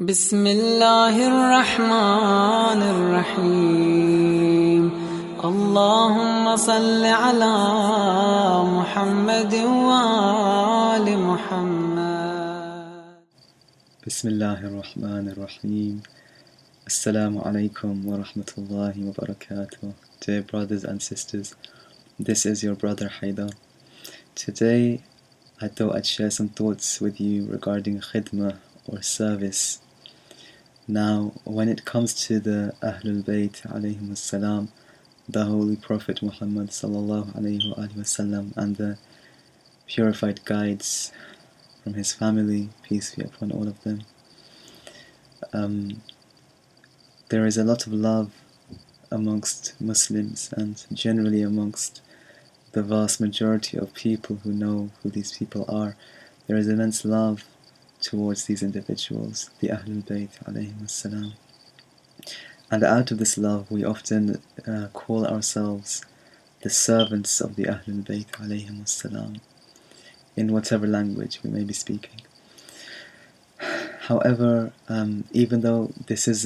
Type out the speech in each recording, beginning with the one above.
بسم الله الرحمن الرحيم اللهم صل على محمد وآل محمد. بسم الله الرحمن الرحيم. Assalamu alaikum wa rahmatullahi wa barakatuh. Dear brothers and sisters, this is your brother Haidar. Today I thought I'd share some thoughts with you regarding khidmah or service. Now, when it comes to the Ahlulbayt alayhim salam, the Holy Prophet Muhammad sallallahu alayhi wa sallam, and the purified guides from his family, peace be upon all of them, there is a lot of love amongst Muslims and generally amongst the vast majority of people who know who these people are. There is immense love towards these individuals, the Ahlulbayt alayhim salam. And out of this love we often call ourselves the servants of the Ahlulbayt alayhim salam, in whatever language we may be speaking. However, even though this is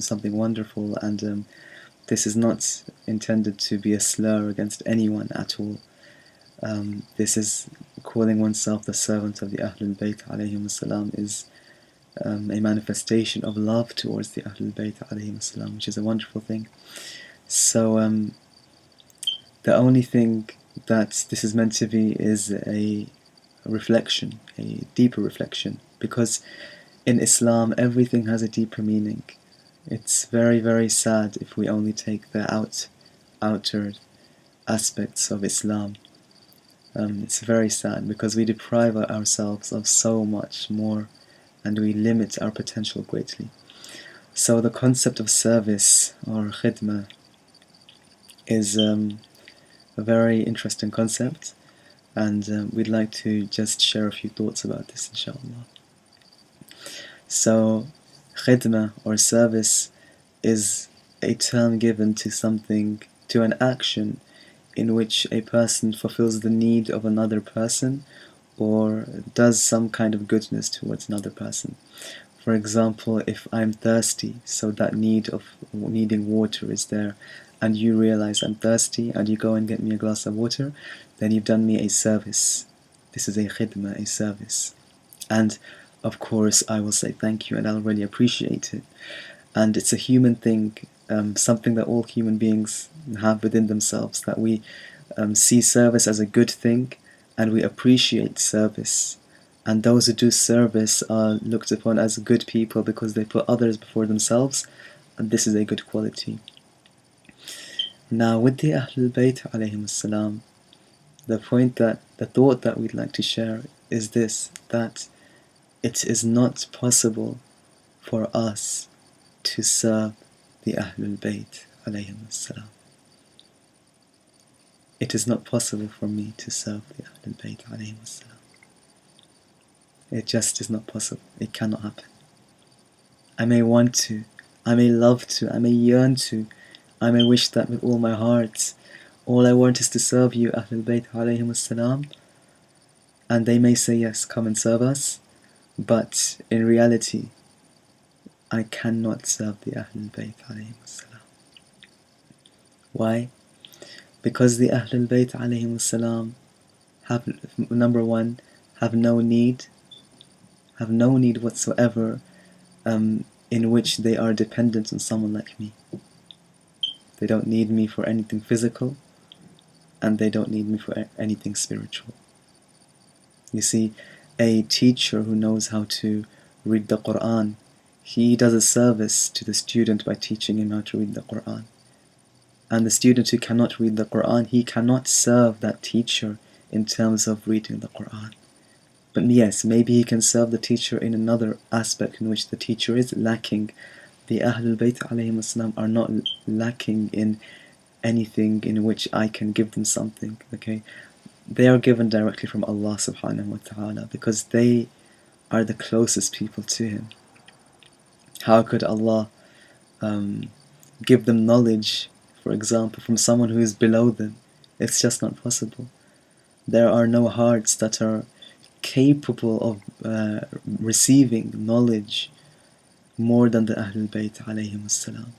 something wonderful, and this is not intended to be a slur against anyone at all. This is calling oneself the servant of the Ahlul Bayt alayhim salam is a manifestation of love towards the Ahlul Bayt alayhim salam, which is a wonderful thing. So the only thing that this is meant to be is a reflection, a deeper reflection, because in Islam everything has a deeper meaning. It's very, very sad if we only take the outer aspects of Islam. It's very sad because we deprive ourselves of so much more and we limit our potential greatly. So the concept of service or khidmah is a very interesting concept, and we'd like to just share a few thoughts about this, inshallah. So khidmah or service is a term given to something, to an action in which a person fulfills the need of another person or does some kind of goodness towards another person. For example, if I'm thirsty, so that need of needing water is there, and you realize I'm thirsty and you go and get me a glass of water, then you've done me a service. This is a khidmah, a service. And of course I will say thank you and I'll really appreciate it. And it's a human thing, something that all human beings have within themselves, that we see service as a good thing and we appreciate service. And those who do service are looked upon as good people because they put others before themselves, and this is a good quality. Now with the Ahlul Bayt alayhim salam, the thought that we'd like to share is this, that it is not possible for us to serve the Ahlul Bayt alayhim salam. It is not possible for me to serve the Ahlul Bayt alayhim salam. It just is not possible. It cannot happen. I may want to, I may love to, I may yearn to, I may wish that with all my heart. All I want is to serve you, Ahlul Bayt alayhim salam. And they may say, yes, come and serve us. But in reality, I cannot serve the Ahlul Bayt alayhim salam. Why? Because the Ahlul Bayt alayhim salam have, number one, have no need whatsoever in which they are dependent on someone like me. They don't need me for anything physical, and they don't need me for anything spiritual. You see, a teacher who knows how to read the Quran, he does a service to the student by teaching him how to read the Quran. And the student who cannot read the Quran, he cannot serve that teacher in terms of reading the Quran. But yes, maybe he can serve the teacher in another aspect in which the teacher is lacking. The Ahlul Bayt alayhim salam are not lacking in anything in which I can give them something, okay? They are given directly from Allah subhanahu wa ta'ala because they are the closest people to Him. How could Allah give them knowledge, for example, from someone who is below them? It's just not possible. There are no hearts that are capable of receiving knowledge more than the Ahlulbayt alayhim salam.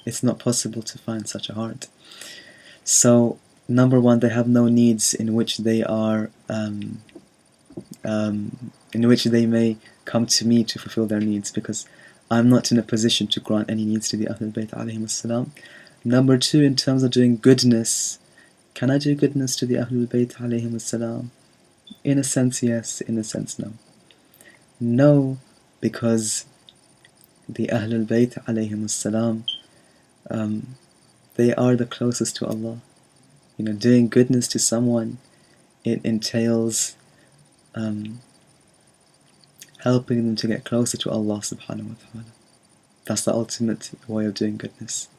It's not possible to find such a heart. So, number one, they have no needs in which they are, in which they may come to me to fulfill their needs, because I'm not in a position to grant any needs to the Ahlulbayt alayhim salam. Number two, in terms of doing goodness, can I do goodness to the Ahlulbayt alayhim salam? In a sense, yes. In a sense, no. No, because the Ahlul Bayt alayhim salam, they are the closest to Allah. Doing goodness to someone, it entails helping them to get closer to Allah subhanahu wa ta'ala. That's the ultimate way of doing goodness.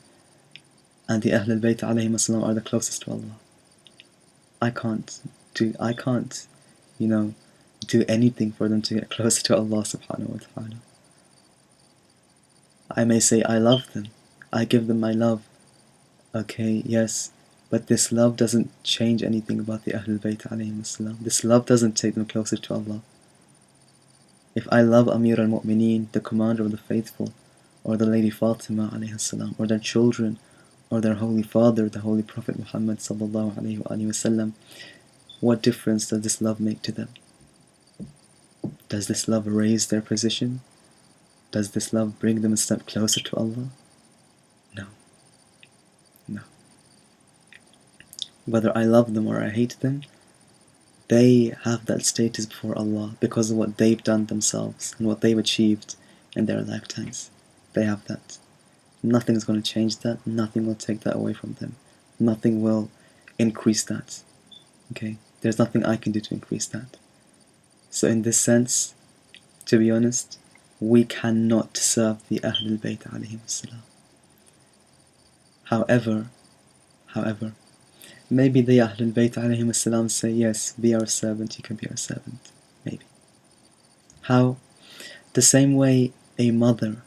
And the Ahlul Bayt alayhim salam are the closest to Allah. I can't do anything for them to get closer to Allah subhanahu wa ta'ala. I may say I love them, I give them my love. Okay, yes, but this love doesn't change anything about the Ahlul Bayt alayhim salam. This love doesn't take them closer to Allah. If I love Amir al-Mu'mineen, the commander of the faithful, or the Lady Fatima alayhi salam, or their children, or their Holy Father, the Holy Prophet Muhammad sallallahu alayhi wa sallam, what difference does this love make to them? Does this love raise their position? Does this love bring them a step closer to Allah? No. No. Whether I love them or I hate them, they have that status before Allah because of what they've done themselves and what they've achieved in their lifetimes. They have that. Nothing is going to change that. Nothing will take that away from them. Nothing will increase that. Okay? There's nothing I can do to increase that. So in this sense, to be honest, we cannot serve the Ahlul Bayt alayhim salam. However, maybe the Ahlul Bayt alayhim salam say, yes, be our servant, you can be our servant. Maybe. How? The same way a mother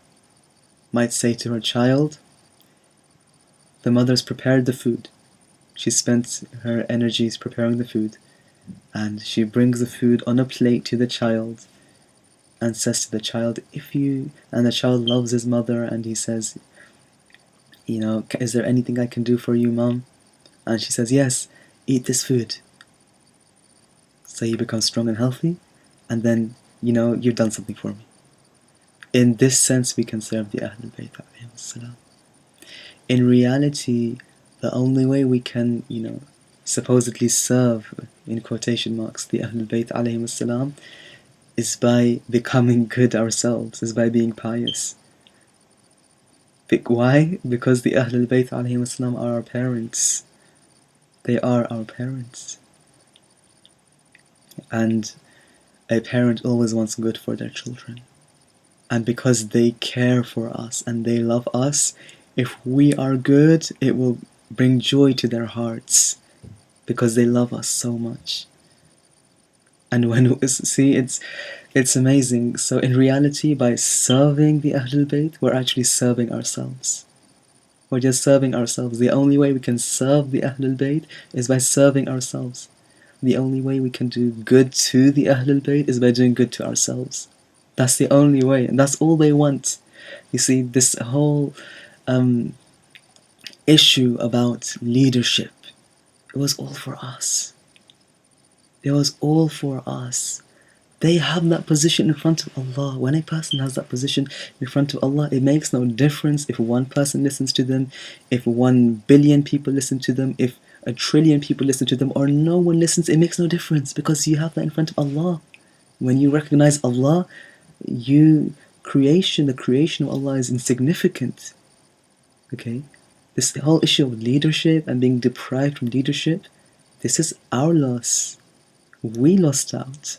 might say to her child, the mother's prepared the food. She spent her energies preparing the food, and she brings the food on a plate to the child and says to the child, and the child loves his mother, and he says, is there anything I can do for you, Mom? And she says, yes, eat this food. So you become strong and healthy, and then, you've done something for me. In this sense, we can serve the Ahlul Bayt alayhim salam. In reality, the only way we can, supposedly serve, in quotation marks, the Ahlul Bayt alayhim salam, is by becoming good ourselves, is by being pious. Why? Because the Ahlul Bayt alayhim salam are our parents. They are our parents. And a parent always wants good for their children. And because they care for us and they love us, if we are good, it will bring joy to their hearts because they love us so much. And when it's amazing. So in reality, by serving the Ahlul Bayt, we're actually serving ourselves. We're just serving ourselves. The only way we can serve the Ahlul Bayt is by serving ourselves. The only way we can do good to the Ahlul Bayt is by doing good to ourselves. That's the only way, and that's all they want. You see, this whole issue about leadership, it was all for us. It was all for us. They have that position in front of Allah. When a person has that position in front of Allah, it makes no difference if one person listens to them, if 1 billion people listen to them, if 1 trillion people listen to them, or no one listens. It makes no difference because you have that in front of Allah. When you recognize Allah, the creation of Allah is insignificant. Okay? This whole issue of leadership and being deprived from leadership, this is our loss. We lost out.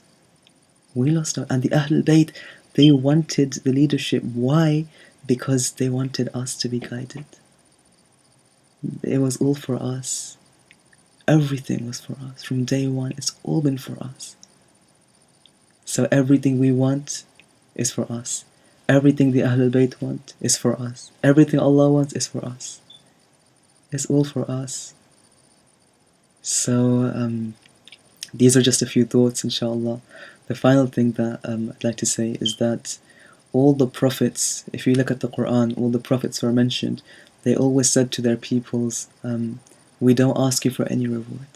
We lost out. And the Ahlul Bayt, they wanted the leadership. Why? Because they wanted us to be guided. It was all for us. Everything was for us. From day one, it's all been for us. So everything we want is for us. Everything the Ahlul Bayt want is for us. Everything Allah wants is for us. It's all for us. So these are just a few thoughts, inshallah. The final thing that I'd like to say is that All the prophets, if you look at the Quran, all the prophets who are mentioned, they always said to their peoples, we don't ask you for any reward.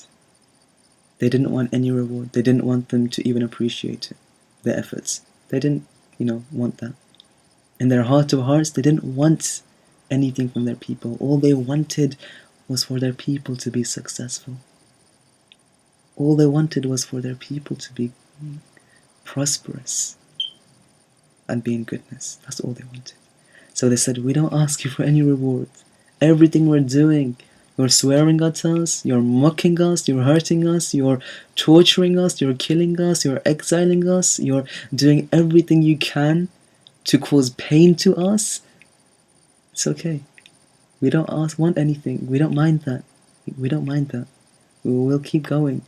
They didn't want any reward. They didn't want them to even appreciate it, their efforts. They didn't, want that. In their heart of hearts, they didn't want anything from their people. All they wanted was for their people to be successful. All they wanted was for their people to be prosperous and be in goodness. That's all they wanted. So they said, we don't ask you for any reward. Everything we're doing, you're swearing at us, you're mocking us, you're hurting us, you're torturing us, you're killing us, you're exiling us, you're doing everything you can to cause pain to us. It's okay. We don't want anything. We don't mind that. We don't mind that. We'll keep going.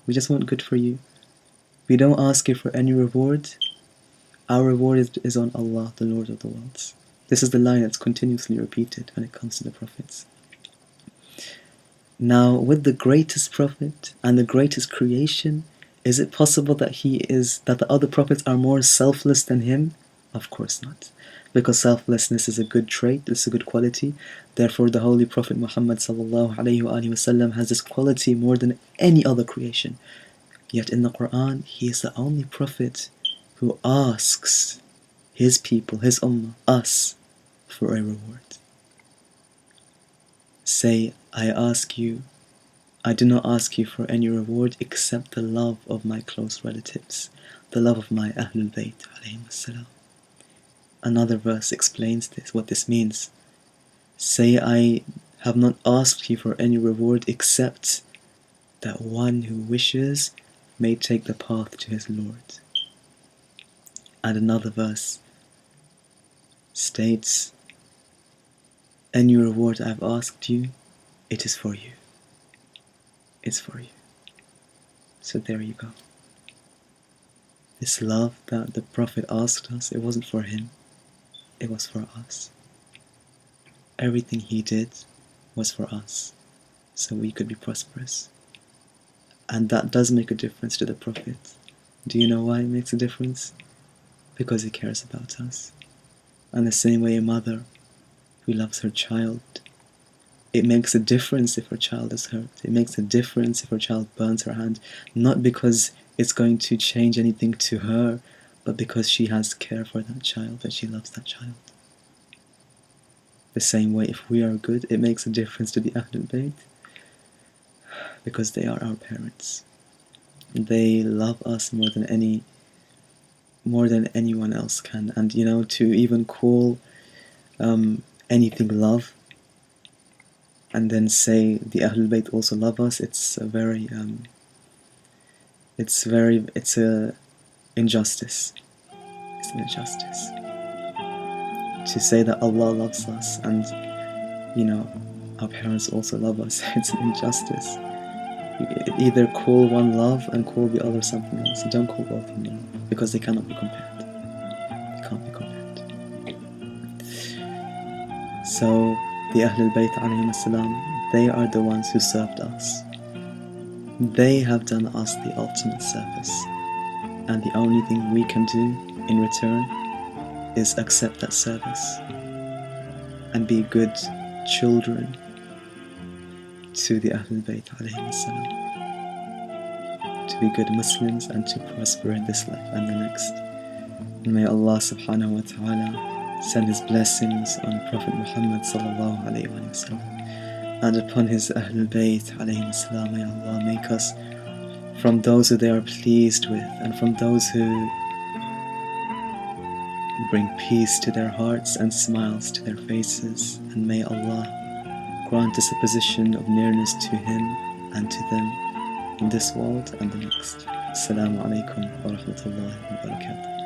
We just want good for you. We don't ask you for any reward. Our reward is on Allah, the Lord of the worlds. This is the line that's continuously repeated when it comes to the prophets. Now, with the greatest prophet and the greatest creation, is it possible that the other prophets are more selfless than him? Of course not. Because selflessness is a good trait, it's a good quality. Therefore, the Holy Prophet Muhammad ﷺ has this quality more than any other creation. Yet in the Quran, he is the only prophet who asks his people, his ummah, us, for a reward. Say, I do not ask you for any reward except the love of my close relatives, the love of my Ahlulbayt alayhim salam. Another verse explains what this means. Say, I have not asked you for any reward except that one who wishes may take the path to his Lord. And another verse states, any reward I've asked you, it is for you. It's for you. So there you go. This love that the Prophet asked us, it wasn't for him. It was for us. Everything he did was for us, so we could be prosperous. And that does make a difference to the Prophet. Do you know why it makes a difference? Because he cares about us. And the same way a mother who loves her child, it makes a difference if her child is hurt. It makes a difference if her child burns her hand, not because it's going to change anything to her, but because she has care for that child, that she loves that child. The same way, if we are good, it makes a difference to the Ahlulbayt, because they are our parents. They love us more than anyone else can. And to even call anything love, and then say the Ahlulbayt also love us, it's a injustice. It's an injustice. To say that Allah loves us and, our parents also love us, it's an injustice. You either call one love and call the other something else. You don't call both of them love, because they cannot be compared. They can't be compared. So, the Ahlulbayt alayhim salam, they are the ones who served us. They have done us the ultimate service. And the only thing we can do in return is accept that service and be good children to the Ahlulbayt alayhim salam, to be good Muslims and to prosper in this life and the next. And may Allah subhanahu wa ta'ala send his blessings on Prophet Muhammad sallallahu alayhi wa sallam and upon his Ahlulbayt alayhim salam. May Allah make us from those who they are pleased with, and from those who bring peace to their hearts and smiles to their faces. And may Allah grant us a position of nearness to him and to them in this world and the next. Assalamu alaikum wa rahmatullahi wa barakatuh.